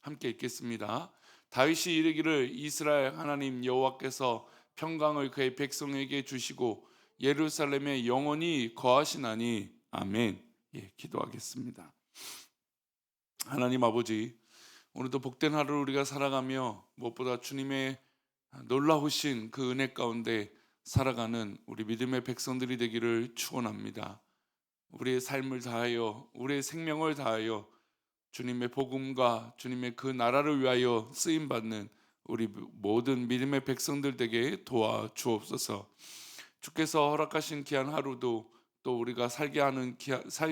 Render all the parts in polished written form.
함께 읽겠습니다. 다윗이 이르기를 이스라엘 하나님 여호와께서 평강을 그의 백성에게 주시고 예루살렘에 영원히 거하시나니 아멘. 예, 기도하겠습니다. 하나님 아버지, 오늘도 복된 하루를 우리가 살아가며 무엇보다 주님의 놀라우신 그 은혜 가운데 살아가는 우리 믿음의 백성들이 되기를 축원합니다. 우리의 삶을 다하여 우리의 생명을 다하여 주님의 복음과 주님의 그 나라를 위하여 쓰임 받는 우리 모든 믿음의 백성들 되게 도와 주옵소서. 주께서 허락하신 귀한 하루도 또 우리가 살게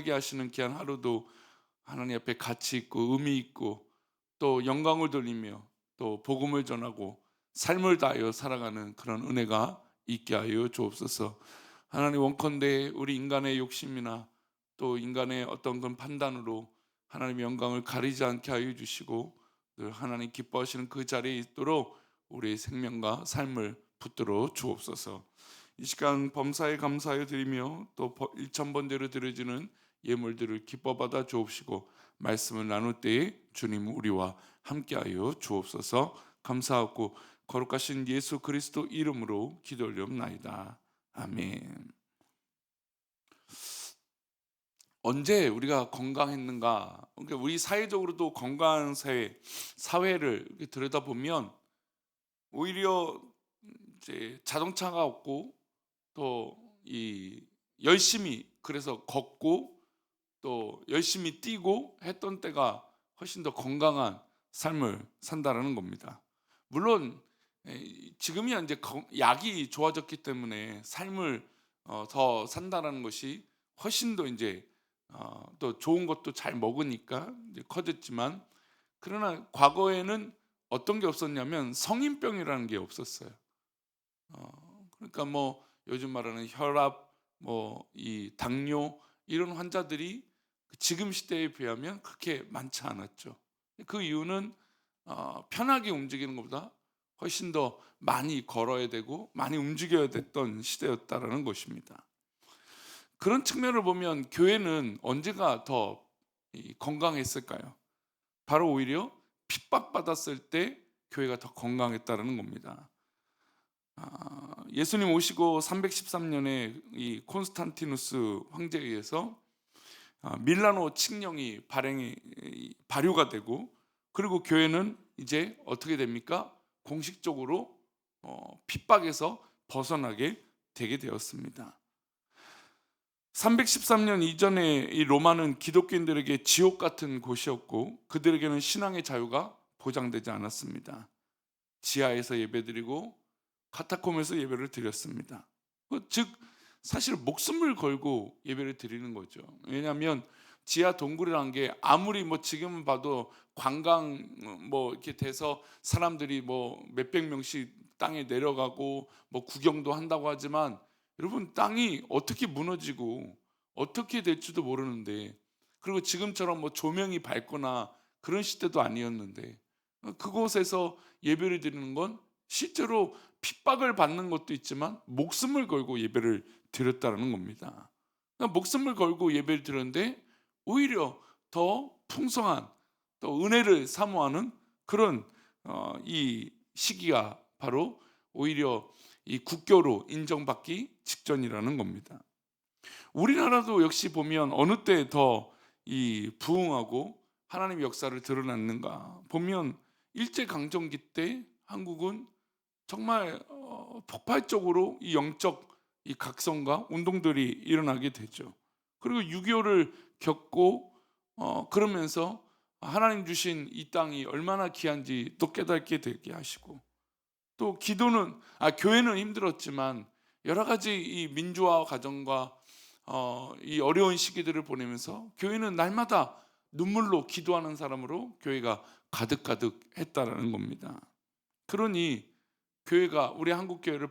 하시는 귀한 하루도 하나님 앞에 가치 있고 의미 있고 또 영광을 돌리며 또 복음을 전하고 삶을 다하여 살아가는 그런 은혜가 있게 하여 주옵소서. 하나님 원컨대 우리 인간의 욕심이나 또 인간의 어떤 그 판단으로 하나님의 영광을 가리지 않게 하여 주시고 늘 하나님 기뻐하시는 그 자리에 있도록 우리의 생명과 삶을 붙들어 주옵소서. 이 시간 범사에 감사하여 드리며 또 일천번대로 드려지는 예물들을 기뻐 받아 주옵시고 말씀을 나눌 때에 주님 우리와 함께하여 주옵소서. 감사하고 거룩하신 예수 그리스도 이름으로 기도 올리옵나이다. 아멘. 언제 우리가 건강했는가? 그러니까 우리 사회적으로도 건강한 사회를 이렇게 들여다보면 오히려 이제 자동차가 없고 또 이 열심히 그래서 걷고 또 열심히 뛰고 했던 때가 훨씬 더 건강한 삶을 산다라는 겁니다. 물론 지금이야 이제 약이 좋아졌기 때문에 삶을 더 산다라는 것이 훨씬 더 이제 또 좋은 것도 잘 먹으니까 이제 커졌지만, 그러나 과거에는 어떤 게 없었냐면 성인병이라는 게 없었어요. 그러니까 뭐 요즘 말하는 혈압, 뭐 이 당뇨 이런 환자들이 지금 시대에 비하면 그렇게 많지 않았죠. 그 이유는 편하게 움직이는 것보다 훨씬 더 많이 걸어야 되고 많이 움직여야 됐던 시대였다라는 것입니다. 그런 측면을 보면 교회는 언제가 더 건강했을까요? 바로 오히려 핍박받았을 때 교회가 더 건강했다는 겁니다. 예수님 오시고 313년에 이 콘스탄티누스 황제에 의해서 밀라노 칙령이 발효가 되고, 그리고 교회는 이제 어떻게 됩니까? 공식적으로 핍박에서 벗어나게 되게 되었습니다. 313년 이전에 이 로마는 기독교인들에게 지옥 같은 곳이었고 그들에게는 신앙의 자유가 보장되지 않았습니다. 지하에서 예배드리고 카타콤에서 예배를 드렸습니다. 즉 사실 목숨을 걸고 예배를 드리는 거죠. 왜냐하면 지하 동굴이라는 게 아무리 뭐 지금 봐도 관광 뭐 이렇게 돼서 사람들이 뭐 몇백 명씩 땅에 내려가고 뭐 구경도 한다고 하지만, 여러분 땅이 어떻게 무너지고 어떻게 될지도 모르는데, 그리고 지금처럼 뭐 조명이 밝거나 그런 시대도 아니었는데 그곳에서 예배를 드리는 건 실제로 핍박을 받는 것도 있지만 목숨을 걸고 예배를 드렸다는 겁니다. 그러니까 목숨을 걸고 예배를 드렸는데 오히려 더 풍성한 또 은혜를 사모하는 그런 이 시기가 바로 오히려 이 국교로 인정받기 직전이라는 겁니다. 우리나라도 역시 보면 어느 때 더 이 부흥하고 하나님의 역사를 드러났는가 보면 일제 강점기 때 한국은 정말 폭발적으로 이 영적 이 각성과 운동들이 일어나게 되죠. 그리고 6.25를 겪고 그러면서 하나님 주신 이 땅이 얼마나 귀한지 또 깨닫게 되게 하시고, 또 기도는 교회는 힘들었지만 여러 가지 이 민주화 과정과 이 어려운 시기들을 보내면서 교회는 날마다 눈물로 기도하는 사람으로 교회가 가득가득 했다라는 겁니다. 그러니 교회가 우리 한국 교회를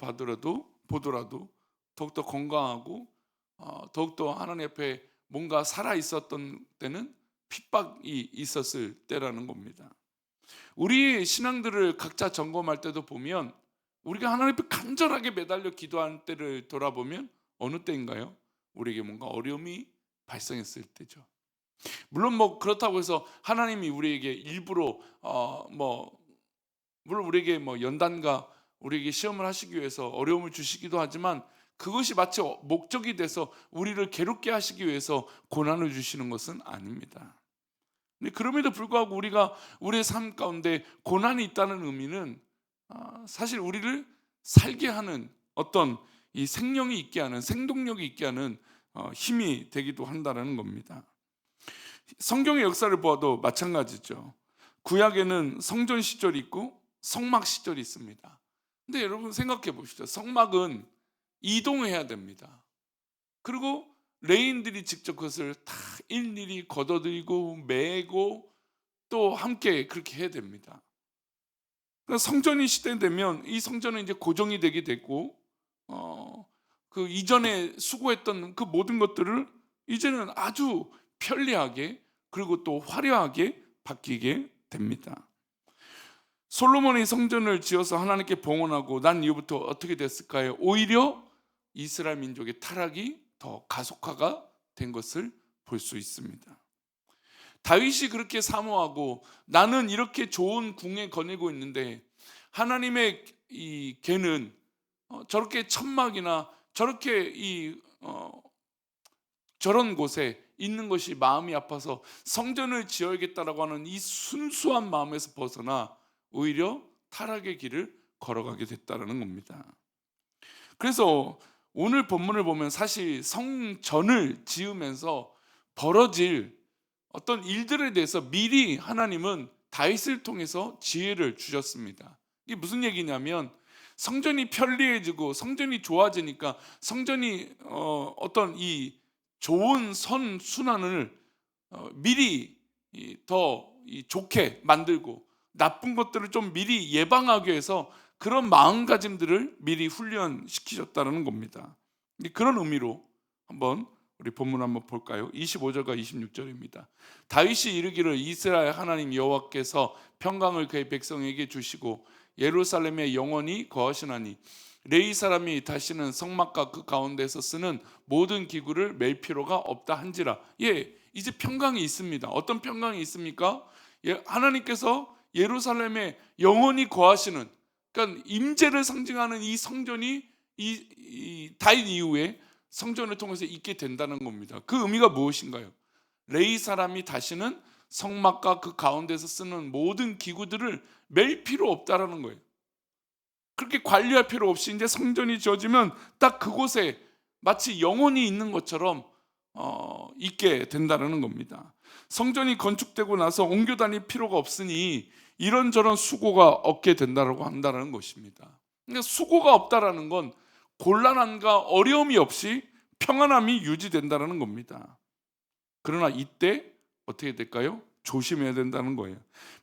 보더라도 더욱더 건강하고 더욱더 하나님 앞에 뭔가 살아 있었던 때는 핍박이 있었을 때라는 겁니다. 우리 신앙들을 각자 점검할 때도 보면 우리가 하나님 앞에 간절하게 매달려 기도하는 때를 돌아보면 어느 때인가요? 우리에게 뭔가 어려움이 발생했을 때죠. 물론 뭐 그렇다고 해서 하나님이 우리에게 일부러 물론 우리에게 뭐 연단과 우리에게 시험을 하시기 위해서 어려움을 주시기도 하지만 그것이 마치 목적이 돼서 우리를 괴롭게 하시기 위해서 고난을 주시는 것은 아닙니다. 근데 그럼에도 불구하고 우리가 우리의 삶 가운데 고난이 있다는 의미는 사실 우리를 살게 하는 어떤 이 생명이 있게 하는 생동력이 있게 하는 힘이 되기도 한다는 겁니다. 성경의 역사를 보아도 마찬가지죠. 구약에는 성전 시절이 있고 성막 시절이 있습니다. 근데 여러분 생각해 보시죠. 성막은 이동해야 됩니다. 그리고 레인들이 직접 그것을 다 일일이 걷어들이고 메고 또 함께 그렇게 해야 됩니다. 그러니까 성전이 시대되면 이 성전은 이제 고정이 되게 됐고 그 이전에 수고했던 그 모든 것들을 이제는 아주 편리하게 그리고 또 화려하게 바뀌게 됩니다. 솔로몬이 성전을 지어서 하나님께 봉헌하고 난 이후부터 어떻게 됐을까요? 오히려 이스라엘 민족의 타락이 더 가속화가 된 것을 볼 수 있습니다. 다윗이 그렇게 사모하고 나는 이렇게 좋은 궁에 거느리고 있는데 하나님의 이 개는 저렇게 천막이나 저렇게 저런 곳에 있는 것이 마음이 아파서 성전을 지어야겠다라고 하는 이 순수한 마음에서 벗어나 오히려 타락의 길을 걸어가게 됐다는 겁니다. 그래서 오늘 본문을 보면 사실 성전을 지으면서 벌어질 어떤 일들에 대해서 미리 하나님은 다윗을 통해서 지혜를 주셨습니다. 이게 무슨 얘기냐면 성전이 편리해지고 성전이 좋아지니까 성전이 어떤 이 좋은 선순환을 미리 더 좋게 만들고 나쁜 것들을 좀 미리 예방하기 위해서 그런 마음가짐들을 미리 훈련시키셨다는 겁니다. 그런 의미로 한번 우리 본문 한번 볼까요? 25절과 26절입니다. 다윗이 이르기를 이스라엘 하나님 여호와께서 평강을 그의 백성에게 주시고 예루살렘에 영원히 거하시나니 레위 사람이 다시는 성막과 그 가운데서 쓰는 모든 기구를 맬 필요가 없다 한지라. 이제 평강이 있습니다. 어떤 평강이 있습니까? 하나님께서 예루살렘에 영원히 거하시는, 그러니까 임재를 상징하는 이 성전이 이 다윗 이후에 성전을 통해서 있게 된다는 겁니다. 그 의미가 무엇인가요? 레위 사람이 다시는 성막과 그 가운데서 쓰는 모든 기구들을 맬 필요 없다라는 거예요. 그렇게 관리할 필요 없이 이제 성전이 지어지면 딱 그곳에 마치 영혼이 있는 것처럼 있게 된다는 겁니다. 성전이 건축되고 나서 옮겨 다닐 필요가 없으니 이런저런 수고가 없게 된다고 한다는 것입니다. 그러니까 수고가 없다라는 건 곤란함과 어려움이 없이 평안함이 유지된다는 겁니다. 그러나 이때 어떻게 될까요? 조심해야 된다는 거예요.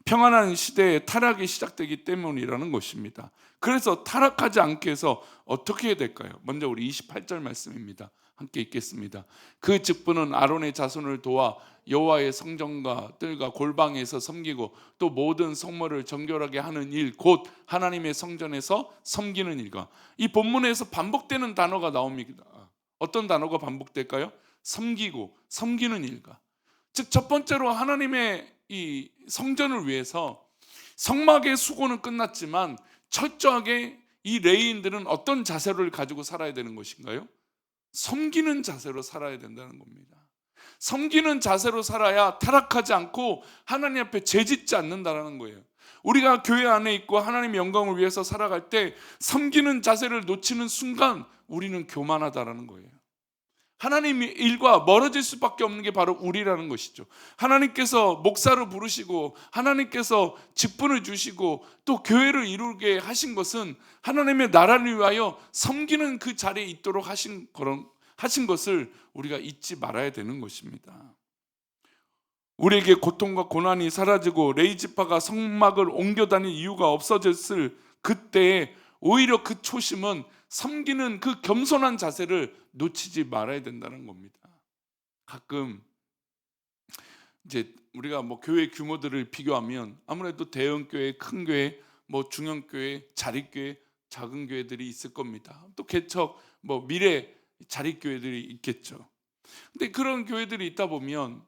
평안한 시대에 타락이 시작되기 때문이라는 것입니다. 그래서 타락하지 않게 해서 어떻게 해야 될까요? 먼저 우리 28절 말씀입니다. 함께 읽겠습니다. 그 직분은 아론의 자손을 도와 여호와의 성전과 뜰과 골방에서 섬기고 또 모든 성물을 정결하게 하는 일, 곧 하나님의 성전에서 섬기는 일과. 이 본문에서 반복되는 단어가 나옵니다. 어떤 단어가 반복될까요? 섬기고 섬기는 일과. 즉 첫 번째로 하나님의 이 성전을 위해서 성막의 수고는 끝났지만 철저하게 이 레위인들은 어떤 자세를 가지고 살아야 되는 것인가요? 섬기는 자세로 살아야 된다는 겁니다. 섬기는 자세로 살아야 타락하지 않고 하나님 앞에 죄짓지 않는다는 거예요. 우리가 교회 안에 있고 하나님의 영광을 위해서 살아갈 때 섬기는 자세를 놓치는 순간 우리는 교만하다라는 거예요. 하나님의 일과 멀어질 수밖에 없는 게 바로 우리라는 것이죠. 하나님께서 목사를 부르시고 하나님께서 직분을 주시고 또 교회를 이루게 하신 것은 하나님의 나라를 위하여 섬기는 그 자리에 있도록 하신 것을 우리가 잊지 말아야 되는 것입니다. 우리에게 고통과 고난이 사라지고 레위 지파가 성막을 옮겨 다닐 이유가 없어졌을 그때에 오히려 그 초심은 섬기는 그 겸손한 자세를 놓치지 말아야 된다는 겁니다. 가끔 이제 우리가 뭐 교회 규모들을 비교하면 아무래도 대형 교회, 큰 교회, 뭐 중형 교회, 자립 교회, 작은 교회들이 있을 겁니다. 또 개척, 뭐 미래 자립 교회들이 있겠죠. 근데 그런 교회들이 있다 보면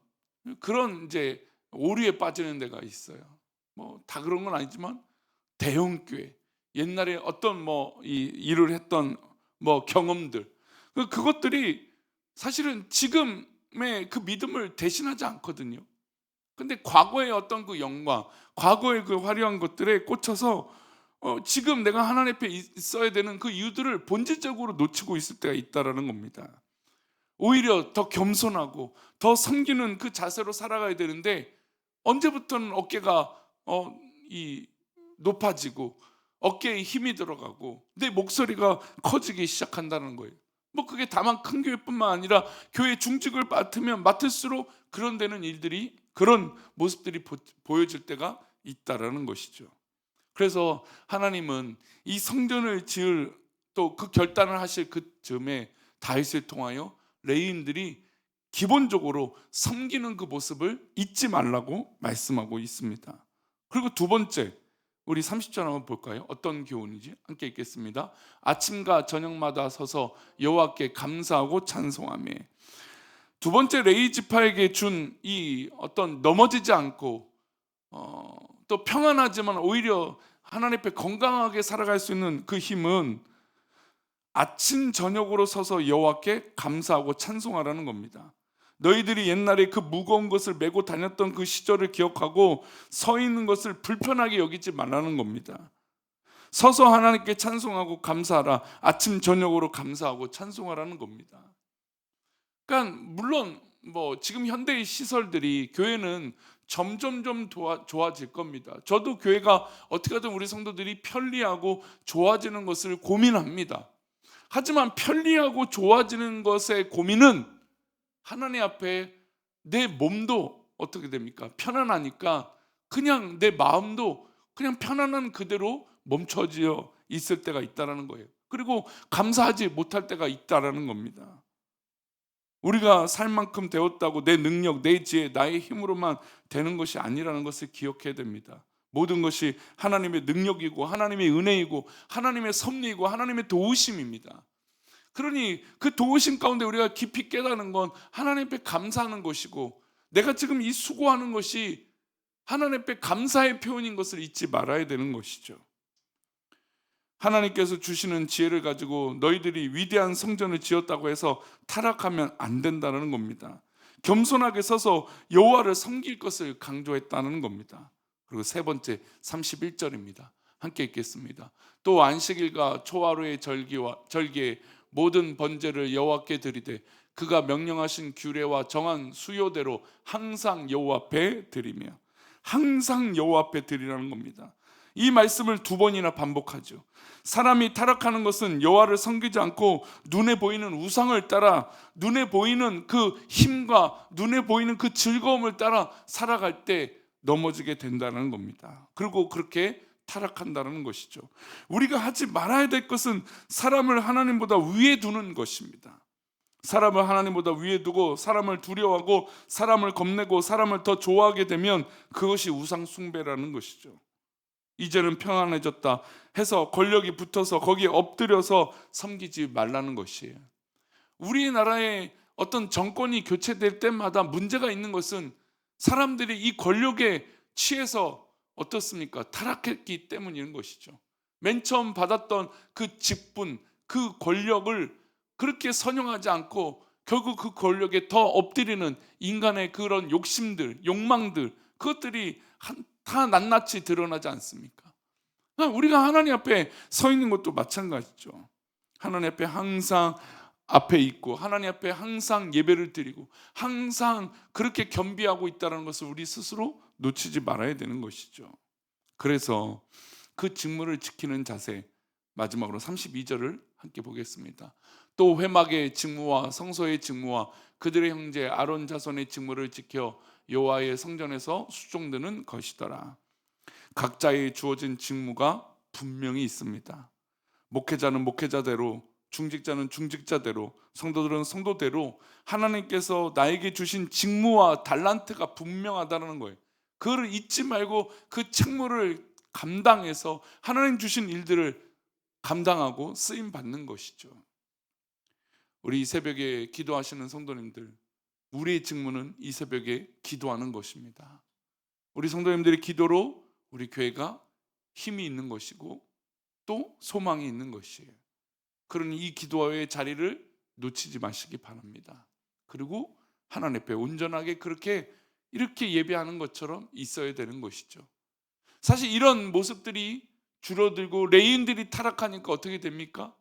그런 이제 오류에 빠지는 데가 있어요. 뭐 다 그런 건 아니지만 대형 교회, 옛날에 어떤 뭐 이 일을 했던 뭐 경험들, 그것들이 사실은 지금의 그 믿음을 대신하지 않거든요. 근데 과거의 어떤 그 영광, 과거의 그 화려한 것들에 꽂혀서 지금 내가 하나님 앞에 있어야 되는 그 이유들을 본질적으로 놓치고 있을 때가 있다라는 겁니다. 오히려 더 겸손하고 더 섬기는 그 자세로 살아가야 되는데, 언제부터는 어깨가 이 높아지고 어깨에 힘이 들어가고 내 목소리가 커지기 시작한다는 거예요. 뭐 그게 다만 큰 교회뿐만 아니라 교회 중직을 맡으면 맡을수록 그런 되는 일들이, 그런 모습들이 보여질 때가 있다라는 것이죠. 그래서 하나님은 이 성전을 지을 또 그 결단을 하실 그 즈음에 다윗을 통하여 레위인들이 기본적으로 섬기는 그 모습을 잊지 말라고 말씀하고 있습니다. 그리고 두 번째, 우리 30절 한번 볼까요? 어떤 교훈인지 함께 읽겠습니다. 아침과 저녁마다 서서 여호와께 감사하고 찬송하며. 두 번째 레위 지파에게 준 이 어떤 넘어지지 않고 또 평안하지만 오히려 하나님 앞에 건강하게 살아갈 수 있는 그 힘은 아침 저녁으로 서서 여호와께 감사하고 찬송하라는 겁니다. 너희들이 옛날에 그 무거운 것을 메고 다녔던 그 시절을 기억하고 서 있는 것을 불편하게 여기지 말라는 겁니다. 서서 하나님께 찬송하고 감사하라. 아침 저녁으로 감사하고 찬송하라는 겁니다. 그러니까 물론 뭐 지금 현대의 시설들이, 교회는 점점점 좋아질 겁니다. 저도 교회가 어떻게 하든 우리 성도들이 편리하고 좋아지는 것을 고민합니다. 하지만 편리하고 좋아지는 것의 고민은 하나님 앞에 내 몸도 어떻게 됩니까? 편안하니까 그냥 내 마음도 그냥 편안한 그대로 멈춰져 있을 때가 있다라는 거예요. 그리고 감사하지 못할 때가 있다라는 겁니다. 우리가 살 만큼 되었다고 내 능력, 내 지혜, 나의 힘으로만 되는 것이 아니라는 것을 기억해야 됩니다. 모든 것이 하나님의 능력이고 하나님의 은혜이고 하나님의 섭리이고 하나님의 도우심입니다. 그러니 그 도우심 가운데 우리가 깊이 깨닫는 건 하나님 앞에 감사하는 것이고, 내가 지금 이 수고하는 것이 하나님 앞에 감사의 표현인 것을 잊지 말아야 되는 것이죠. 하나님께서 주시는 지혜를 가지고 너희들이 위대한 성전을 지었다고 해서 타락하면 안 된다는 겁니다. 겸손하게 서서 여호와를 섬길 것을 강조했다는 겁니다. 그리고 세 번째 31절입니다. 함께 읽겠습니다. 또 안식일과 초하루의 절기에 모든 번제를 여호와께 드리되 그가 명령하신 규례와 정한 수요대로 항상 여호와 앞에 드리며. 항상 여호와 앞에 드리라는 겁니다. 이 말씀을 두 번이나 반복하죠. 사람이 타락하는 것은 여호와를 섬기지 않고 눈에 보이는 우상을 따라, 눈에 보이는 그 힘과 눈에 보이는 그 즐거움을 따라 살아갈 때 넘어지게 된다는 겁니다. 그리고 그렇게 타락한다는 것이죠. 우리가 하지 말아야 될 것은 사람을 하나님보다 위에 두는 것입니다. 사람을 하나님보다 위에 두고 사람을 두려워하고 사람을 겁내고 사람을 더 좋아하게 되면 그것이 우상 숭배라는 것이죠. 이제는 평안해졌다 해서 권력이 붙어서 거기에 엎드려서 섬기지 말라는 것이에요. 우리나라의 어떤 정권이 교체될 때마다 문제가 있는 것은 사람들이 이 권력에 취해서 어떻습니까? 타락했기 때문인 것이죠. 맨 처음 받았던 그 직분, 그 권력을 그렇게 선용하지 않고 결국 그 권력에 더 엎드리는 인간의 그런 욕심들, 욕망들, 그것들이 다 낱낱이 드러나지 않습니까? 우리가 하나님 앞에 서 있는 것도 마찬가지죠. 하나님 앞에 항상 앞에 있고 하나님 앞에 항상 예배를 드리고 항상 그렇게 겸비하고 있다는 것을 우리 스스로 놓치지 말아야 되는 것이죠. 그래서 그 직무를 지키는 자세, 마지막으로 32절을 함께 보겠습니다. 또 회막의 직무와 성소의 직무와 그들의 형제 아론 자손의 직무를 지켜 여호와의 성전에서 수종드는 것이더라. 각자의 주어진 직무가 분명히 있습니다. 목회자는 목회자대로, 중직자는 중직자대로, 성도들은 성도대로 하나님께서 나에게 주신 직무와 달란트가 분명하다는 거예요. 그걸 잊지 말고 그 책무를 감당해서 하나님 주신 일들을 감당하고 쓰임 받는 것이죠. 우리 이 새벽에 기도하시는 성도님들, 우리의 직무는 이 새벽에 기도하는 것입니다. 우리 성도님들의 기도로 우리 교회가 힘이 있는 것이고 또 소망이 있는 것이에요. 그러니 이 기도의 자리를 놓치지 마시기 바랍니다. 그리고 하나님 앞에 온전하게 그렇게 이렇게 예배하는 것처럼 있어야 되는 것이죠. 사실 이런 모습들이 줄어들고 레인들이 타락하니까 어떻게 됩니까?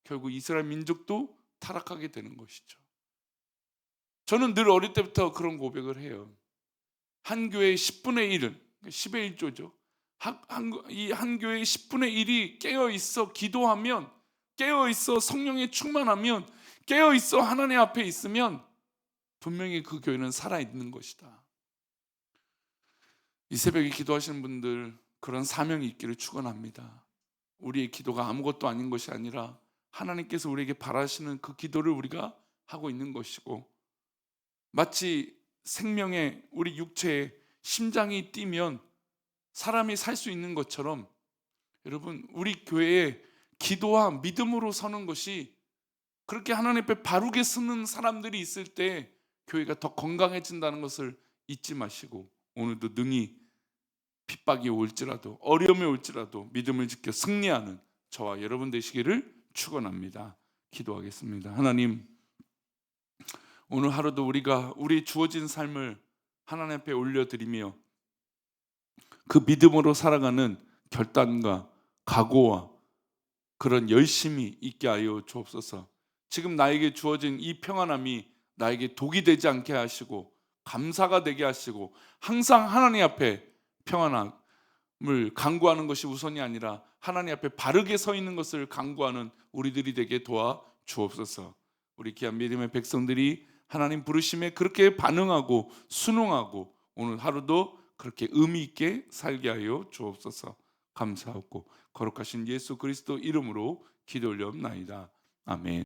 결국 이스라엘 민족도 타락하게 되는 것이죠. 저는 늘 어릴 때부터 그런 고백을 해요. 한 교회의 10분의 1은 10의 1조죠. 이 한 교회의 10분의 1이 깨어 있어 기도하면, 깨어 있어 성령에 충만하면, 깨어 있어 하나님 앞에 있으면 분명히 그 교회는 살아 있는 것이다. 이 새벽에 기도하시는 분들 그런 사명이 있기를 축원합니다. 우리의 기도가 아무것도 아닌 것이 아니라 하나님께서 우리에게 바라시는 그 기도를 우리가 하고 있는 것이고, 마치 생명의 우리 육체에 심장이 뛰면 사람이 살 수 있는 것처럼 여러분 우리 교회에 기도와 믿음으로 서는 것이, 그렇게 하나님 앞에 바르게 서는 사람들이 있을 때 교회가 더 건강해진다는 것을 잊지 마시고, 오늘도 능히 핍박이 올지라도 어려움이 올지라도 믿음을 지켜 승리하는 저와 여러분 되시기를 축원합니다. 기도하겠습니다. 하나님, 오늘 하루도 우리가 우리 주어진 삶을 하나님 앞에 올려드리며 그 믿음으로 살아가는 결단과 각오와 그런 열심이 있게 하여 주옵소서. 지금 나에게 주어진 이 평안함이 나에게 독이 되지 않게 하시고 감사가 되게 하시고, 항상 하나님 앞에 평안함을 강구하는 것이 우선이 아니라 하나님 앞에 바르게 서 있는 것을 강구하는 우리들이 되게 도와 주옵소서. 우리 귀한 믿음의 백성들이 하나님 부르심에 그렇게 반응하고 순응하고 오늘 하루도 그렇게 의미 있게 살게 하여 주옵소서. 감사하고 거룩하신 예수 그리스도 이름으로 기도 올려옵나이다. 아멘.